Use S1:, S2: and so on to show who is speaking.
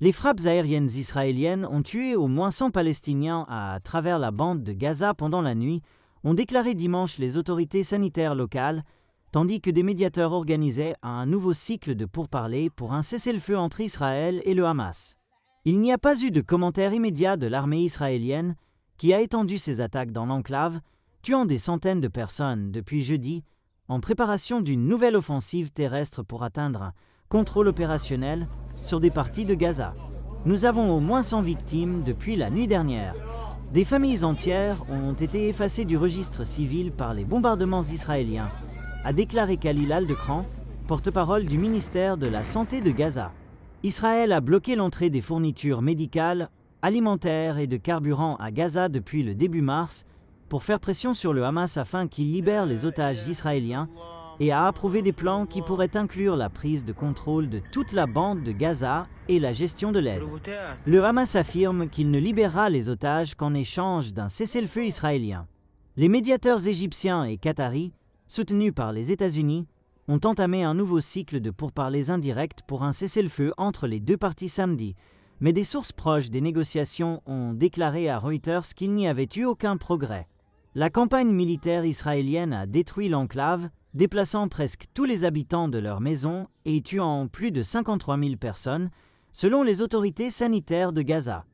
S1: Les frappes aériennes israéliennes ont tué au moins 100 Palestiniens à travers la bande de Gaza pendant la nuit, ont déclaré dimanche les autorités sanitaires locales, tandis que des médiateurs organisaient un nouveau cycle de pourparlers pour un cessez-le-feu entre Israël et le Hamas. Il n'y a pas eu de commentaire immédiat de l'armée israélienne, qui a étendu ses attaques dans l'enclave, tuant des centaines de personnes depuis jeudi, en préparation d'une nouvelle offensive terrestre pour atteindre un contrôle opérationnel sur des parties de Gaza. Nous avons au moins 100 victimes depuis la nuit dernière. Des familles entières ont été effacées du registre civil par les bombardements israéliens, a déclaré Khalil Al-Dekran, porte-parole du ministère de la Santé de Gaza. Israël a bloqué l'entrée des fournitures médicales, alimentaires et de carburant à Gaza depuis le début mars pour faire pression sur le Hamas afin qu'il libère les otages israéliens et a approuvé des plans qui pourraient inclure la prise de contrôle de toute la bande de Gaza et la gestion de l'aide. Le Hamas affirme qu'il ne libérera les otages qu'en échange d'un cessez-le-feu israélien. Les médiateurs égyptiens et qataris, soutenus par les États-Unis, ont entamé un nouveau cycle de pourparlers indirects pour un cessez-le-feu entre les deux parties samedi, mais des sources proches des négociations ont déclaré à Reuters qu'il n'y avait eu aucun progrès. La campagne militaire israélienne a détruit l'enclave, déplaçant presque tous les habitants de leurs maisons et tuant plus de 53 000 personnes, selon les autorités sanitaires de Gaza.